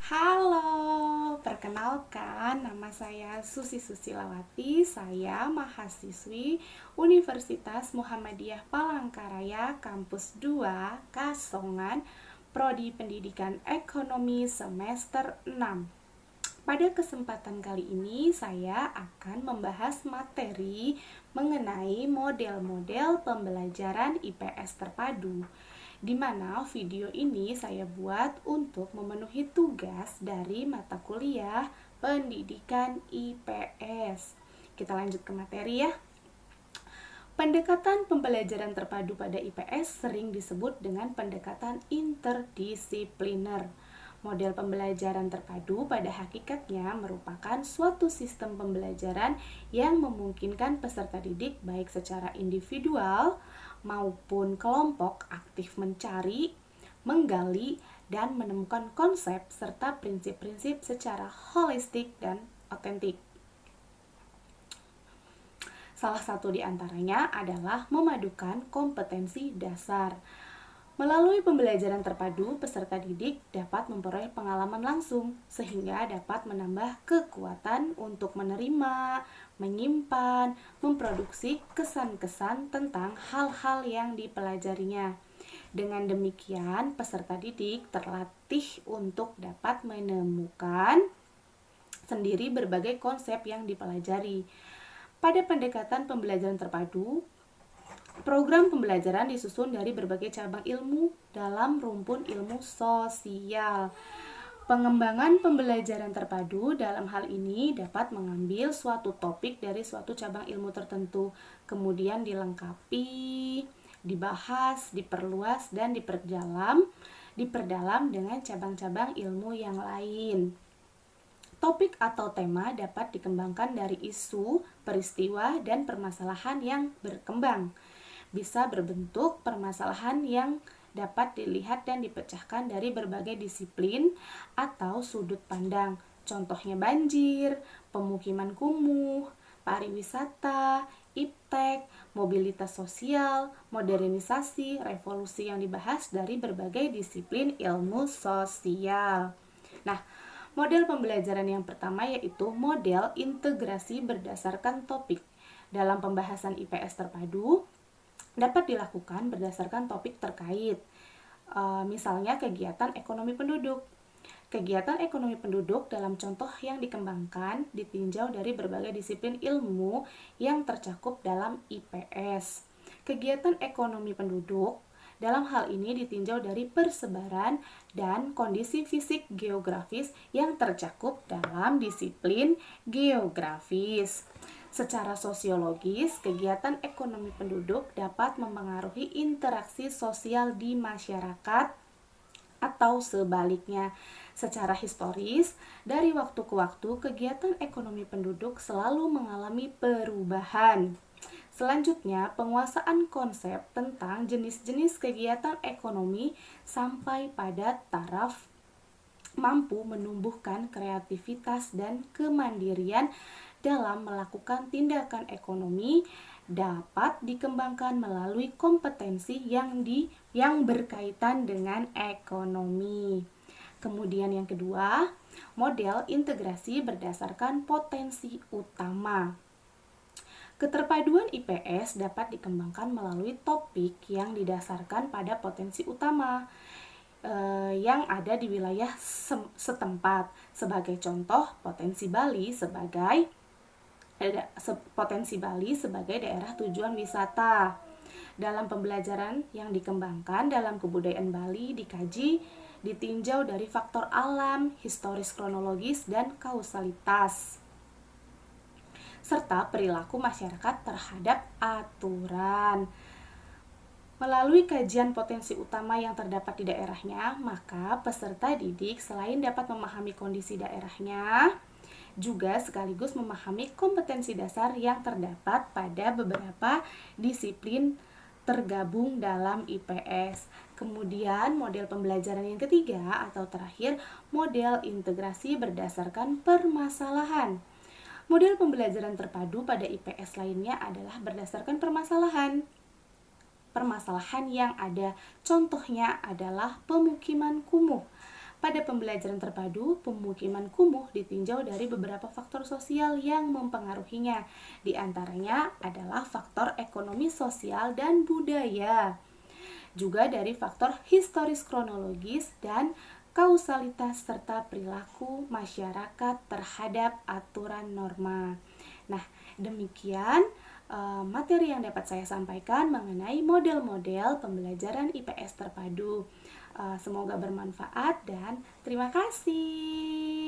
Halo, perkenalkan nama saya Susi Susilawati. Saya mahasiswi Universitas Muhammadiyah Palangkaraya Kampus 2 Kasongan, Prodi Pendidikan Ekonomi semester 6. Pada kesempatan kali ini saya akan membahas materi mengenai model-model pembelajaran IPS terpadu, di mana video ini saya buat untuk memenuhi tugas dari mata kuliah pendidikan IPS. Kita lanjut ke materi ya. Pendekatan pembelajaran terpadu pada IPS sering disebut dengan pendekatan interdisipliner. Model pembelajaran terpadu pada hakikatnya merupakan suatu sistem pembelajaran yang memungkinkan peserta didik baik secara individual maupun kelompok aktif mencari, menggali, dan menemukan konsep serta prinsip-prinsip secara holistik dan otentik. Salah satu di antaranya adalah memadukan kompetensi dasar. Melalui pembelajaran terpadu, peserta didik dapat memperoleh pengalaman langsung sehingga dapat menambah kekuatan untuk menerima, menyimpan, memproduksi kesan-kesan tentang hal-hal yang dipelajarinya. Dengan demikian, peserta didik terlatih untuk dapat menemukan sendiri berbagai konsep yang dipelajari. Pada pendekatan pembelajaran terpadu, program pembelajaran disusun dari berbagai cabang ilmu dalam rumpun ilmu sosial. Pengembangan pembelajaran terpadu dalam hal ini dapat mengambil suatu topik dari suatu cabang ilmu tertentu, kemudian dilengkapi, dibahas, diperluas, dan diperdalam dengan cabang-cabang ilmu yang lain. Topik atau tema dapat dikembangkan dari isu, peristiwa, dan permasalahan yang berkembang. Bisa berbentuk permasalahan yang dapat dilihat dan dipecahkan dari berbagai disiplin atau sudut pandang. Contohnya banjir, pemukiman kumuh, pariwisata, iptek, mobilitas sosial, modernisasi, revolusi yang dibahas dari berbagai disiplin ilmu sosial. Nah, model pembelajaran yang pertama yaitu model integrasi berdasarkan topik. Dalam pembahasan IPS terpadu, dapat dilakukan berdasarkan topik terkait. Misalnya kegiatan ekonomi penduduk. Kegiatan ekonomi penduduk dalam contoh yang dikembangkan ditinjau dari berbagai disiplin ilmu yang tercakup dalam IPS. Kegiatan ekonomi penduduk dalam hal ini ditinjau dari persebaran dan kondisi fisik geografis yang tercakup dalam disiplin geografis. Secara sosiologis, kegiatan ekonomi penduduk dapat mempengaruhi interaksi sosial di masyarakat atau sebaliknya. Secara historis, dari waktu ke waktu, kegiatan ekonomi penduduk selalu mengalami perubahan. Selanjutnya, penguasaan konsep tentang jenis-jenis kegiatan ekonomi sampai pada taraf mampu menumbuhkan kreativitas dan kemandirian dalam melakukan tindakan ekonomi dapat dikembangkan melalui kompetensi yang berkaitan dengan ekonomi. Kemudian yang kedua, model integrasi berdasarkan potensi utama. Keterpaduan IPS dapat dikembangkan melalui topik yang didasarkan pada potensi utama yang ada di wilayah setempat. Sebagai contoh, potensi Bali sebagai daerah tujuan wisata. Dalam pembelajaran yang dikembangkan dalam kebudayaan Bali dikaji, ditinjau dari faktor alam, historis kronologis, dan kausalitas, serta perilaku masyarakat terhadap aturan. Melalui kajian potensi utama yang terdapat di daerahnya, maka peserta didik selain dapat memahami kondisi daerahnya, juga sekaligus memahami kompetensi dasar yang terdapat pada beberapa disiplin tergabung dalam IPS. Kemudian model pembelajaran yang ketiga atau terakhir, model integrasi berdasarkan permasalahan. Model pembelajaran terpadu pada IPS lainnya adalah berdasarkan permasalahan yang ada. Contohnya adalah pemukiman kumuh. Pada pembelajaran terpadu, pemukiman kumuh ditinjau dari beberapa faktor sosial yang mempengaruhinya. Di antaranya adalah faktor ekonomi sosial dan budaya. Juga dari faktor historis kronologis dan kausalitas serta perilaku masyarakat terhadap aturan norma. Nah, demikian materi yang dapat saya sampaikan mengenai model-model pembelajaran IPS terpadu. Semoga bermanfaat dan terima kasih.